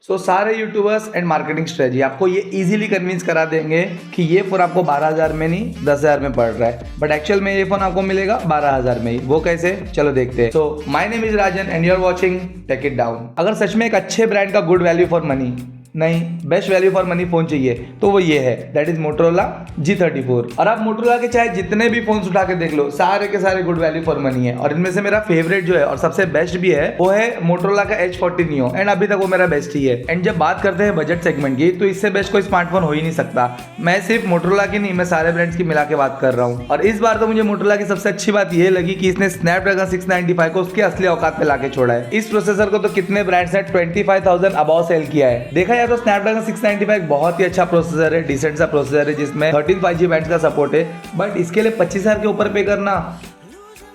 सारे YouTubers and marketing strategy आपको ये इजीली कन्विंस करा देंगे कि ये फोन आपको 12,000 में नहीं 10,000 में पड़ रहा है, बट एक्चुअल में ये फोन आपको मिलेगा 12,000 में ही। वो कैसे, चलो देखते हैं। So my name is Rajan and you are watching tech it down. अगर सच में एक अच्छे ब्रांड का गुड वैल्यू फॉर मनी नहीं best value for money phone चाहिए तो वो ये है, दैट इज मोटोरोला G34। और आप मोटोरोला के चाहे जितने भी फोन उठा के देख लो, सारे के सारे गुड वैल्यू फॉर मनी है। और इनमें से मेरा फेवरेट जो है और सबसे बेस्ट भी है वो है मोटोरोला का H40 Neo, एंड अभी तक वो मेरा बेस्ट ही है। एंड जब बात करते हैं बजट सेगमेंट की, तो इससे बेस्ट कोई स्मार्टफोन हो ही नहीं सकता। मैं सिर्फ मोटोरोला की नहीं, मैं सारे ब्रांड्स की मिला के बात कर रहा हूँ। और इस बार तो मुझे मोटोरोला की सबसे अच्छी बात ये लगी कि इसने स्नैपड्रैगन 695 को उसके असली औकात पे लाके छोड़ा है। इस प्रोसेसर को तो कितने ब्रांड्स ने 25,000 अबाव सेल किया है। देखा जाए तो स्नैपड्रैगन 695 बहुत ही अच्छा प्रोसेसर है, डिसेंट सा प्रोसेसर है जिसमें 13 5G बैंड का सपोर्ट है, बट इसके लिए 25,000 के ऊपर पे करना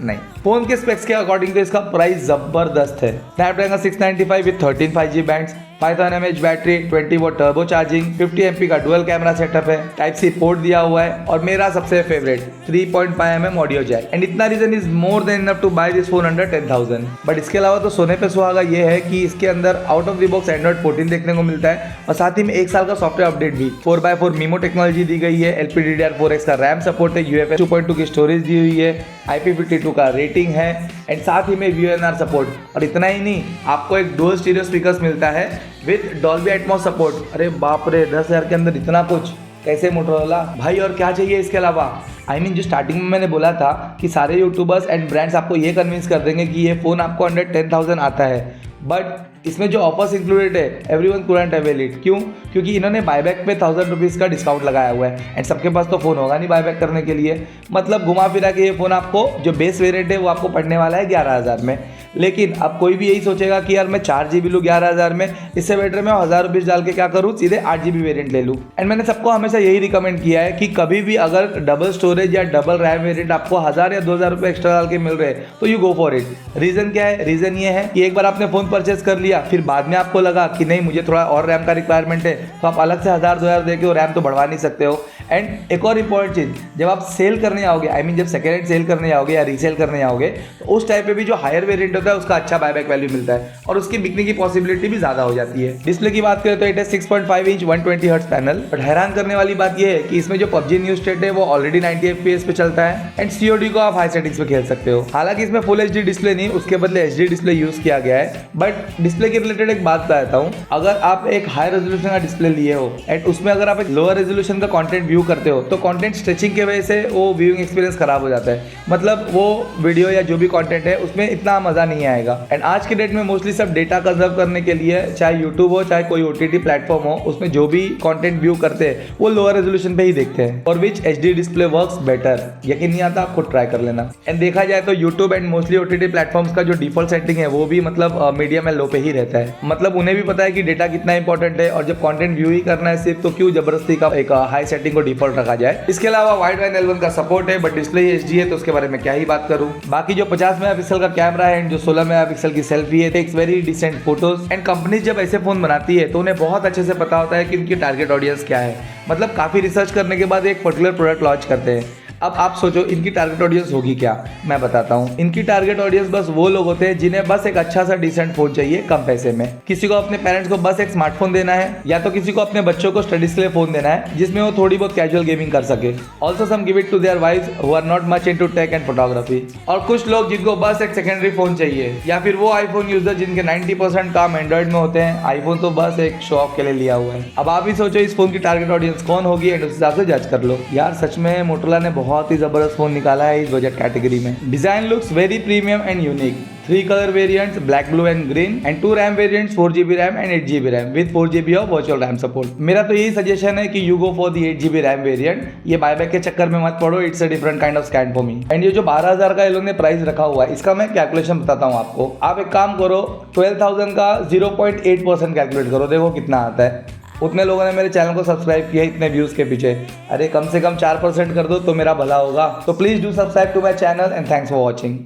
नहीं। फोन के स्पेक्स के अकॉर्डिंग तो इसका प्राइस जबरदस्त है। Snapdragon 695 with 13 5G bands, 5000 mAh battery, 20 watt turbo charging, 50 MP का डुअल कैमरा सेटअप है, टाइप सी पोर्ट दिया हुआ है, और मेरा सबसे favourite 3.5 mm audio jack. And इतना reason is more than enough to buy this phone under 10,000। But इसके अलावा तो सोने पे सुहागा ये है कि इसके अंदर out of the box Android 14 देखने को मिलता है, और साथ ही में 1 साल का सॉफ्टवेयर अपडेट भी। 4x4 मीमो टेक्नोलॉजी दी गई है, LPDDR4X का रैम सपोर्ट है, UFS 2.2 की स्टोरेज दी हुई है, IP52 का रेटिंग है, एंड साथ ही में VNR सपोर्ट। और इतना ही नहीं, आपको एक डुअल स्टीरियो स्पीकर्स मिलता है विद डॉल्बी एटमॉस सपोर्ट। अरे बाप रे, 10,000 के अंदर इतना कुछ कैसे मोटोरोला भाई, और क्या चाहिए इसके अलावा। जो स्टार्टिंग में मैंने बोला था कि सारे यूट्यूबर्स एंड ब्रांड्स आपको ये कन्विंस कर देंगे कि ये फ़ोन आपको अंडर 10,000 आता है, बट इसमें जो ऑफर्स इंक्लूडेड है एवरीवन कुडंट अवेल इट। क्यों? क्योंकि इन्होंने बायबैक पे 1,000 रुपीज़ का डिस्काउंट लगाया हुआ है, एंड सबके पास तो फ़ोन होगा नहीं बायबैक करने के लिए। मतलब घुमा फिरा के ये फ़ोन आपको जो बेस वेरिएंट है वो आपको पड़ने वाला है 11,000 में। लेकिन अब कोई भी यही सोचेगा कि यार मैं 4GB लूँ 11,000 में, इससे बेटर मैं 1,000 रुपीज़ डाल के क्या करूँ, सीधे 8GB वेरिएंट ले लूँ। एंड मैंने सबको हमेशा यही रिकमेंड किया है कि कभी भी अगर डबल स्टोरेज या डबल रैम वेरिएंट आपको 1,000 या 2,000 रुपये एक्स्ट्रा डाल के मिल रहे हैं तो you go for it. Reason क्या है? रीज़न ये है कि एक बार आपने फ़ोन परचेस कर लिया, फिर बाद में आपको लगा कि नहीं मुझे थोड़ा और रैम का रिक्वायरमेंट है, तो आप अलग से 1,000-2,000 दे के वो रैम तो बढ़वा नहीं सकते हो। एंड एक और इंपॉर्टेंट चीज़, जब आप सेल करने आओगे, जब सेकेंड हैंड सेल करने आओगे या रीसेल करने आओगे, तो उस टाइप पे भी जो हायर वेरिएंट होता है उसका अच्छा बायबैक वैल्यू मिलता है, और उसकी बिकने की पॉसिबिलिटी भी ज़्यादा हो जाती है। डिस्प्ले की बात करें तो इट है 6.5 इंच 120 हर्ट्ज पैनल, बट हैरान करने वाली बात यह है कि इसमें जो PUBG न्यू स्टेट है वो ऑलरेडी 90 FPS पे चलता है, एंड COD को आप हाई सेटिंग्स पे खेल सकते हो। हालांकि इसमें फुल HD डिस्प्ले नहीं, उसके बदले HD डिस्प्ले यूज किया गया है। बट डिस्प्ले के रिलेटेड एक बात बताता हूँ, अगर आप एक हाई रेजोल्यूशन का डिस्प्ले लिए हो एंड उसमें अगर आप एक लोअर रेजोल्यूशन का कंटेंट व्यू करते हो, तो कंटेंट स्ट्रेचिंग की वजह से वो व्यूइंग एक्सपीरियंस खराब हो जाता है। मतलब वो वीडियो या जो भी कंटेंट है उसमें इतना मजा नहीं आएगा। एंड आज के डेट में मोस्टली सब डेटा कंजर्व करने के लिए, चाहे यूट्यूब हो चाहे कोई OTT प्लेटफॉर्म हो, उसमें जो भी कंटेंट व्यू करते हैं वो लोअर रेजोल्यूशन पे ही देखते हैं, और विच HD डिस्प्ले वर्क्स बेटर। यकीन नहीं आता, खुद ट्राई कर लेना। एंड देखा जाए तो YouTube and mostly OTT platforms का जो डिफॉल्ट सेटिंग है वो भी मतलब मीडियम एंड लो पे ही रहता है। मतलब उन्हें भी पता है कि डेटा कितना इंपॉर्टेंट है, और जब कंटेंट व्यू ही करना है सिर्फ, तो क्यों जबरदस्ती का एक हाई सेटिंग को डिफॉल्ट रखा जाए। इसके अलावा वाइड एंड L1 का सपोर्ट है, बट डिस्प्ले HD है तो उसके बारे में क्या ही बात करूं। बाकी जो 50 मेगापिक्सल का कैमरा है एंड जो 16 मेगापिक्सल की सेल्फी है, takes very decent photos. And company जब ऐसे फोन बनाती है तो उन्हें बहुत अच्छे से पता होता है कि उनकी टारगेट ऑडियंस क्या है। मतलब काफी रिसर्च करने के बाद एक पर्टिकुलर प्रोडक्ट लॉन्च करते हैं। अब आप सोचो इनकी टारगेट ऑडियंस होगी क्या, मैं बताता हूँ। इनकी टारगेट ऑडियंस बस वो लोग होते हैं जिन्हें बस एक अच्छा सा डिसेंट फोन चाहिए कम पैसे में। किसी को अपने पेरेंट्स को बस एक स्मार्टफोन देना है, या तो किसी को अपने बच्चों को स्टडीज के लिए फोन देना है जिसमें वो थोड़ी बहुत कैजुअल गेमिंग कर सके। Also some give it to their wives who are not much into tech and photography. और कुछ लोग जिनको बस एक सेकेंडरी फोन चाहिए, या फिर वो आईफोन यूजर जिनके 90% काम एंड्रॉइड में होते हैं, आईफोन तो बस एक शो ऑफ के लिए लिया हुआ है। अब आप ही सोचो इस फोन की टारगेट ऑडियंस कौन होगी, एंड उस हिसाब से जज कर लो। यार सच में मोटोरोला ने बहुत ही जबरदस्त फोन निकाला है इस बजट कैटेगरी में। Design looks very premium and unique. 3 colour variants, black, blue and green, and 2 RAM variants, 4GB RAM and 8GB RAM with 4GB of virtual RAM support. मेरा तो यही सजेशन है कि you go for the 8GB RAM variant. ये buyback के चक्कर में मत पड़ो, it's a different kind of scan for me. And ये जो 12,000 का इन्होंने प्राइस रखा हुआ है, इसका मैं कैलकुलेशन बताता हूँ आपको। आप एक काम करो, 12,000 का 0.8% कैलकुलेट करो, देखो कितना आता है। उतने लोगों ने मेरे चैनल को सब्सक्राइब किया इतने व्यूज के पीछे। अरे कम से कम 4% कर दो तो मेरा भला होगा। तो please do subscribe to my channel and thanks for watching.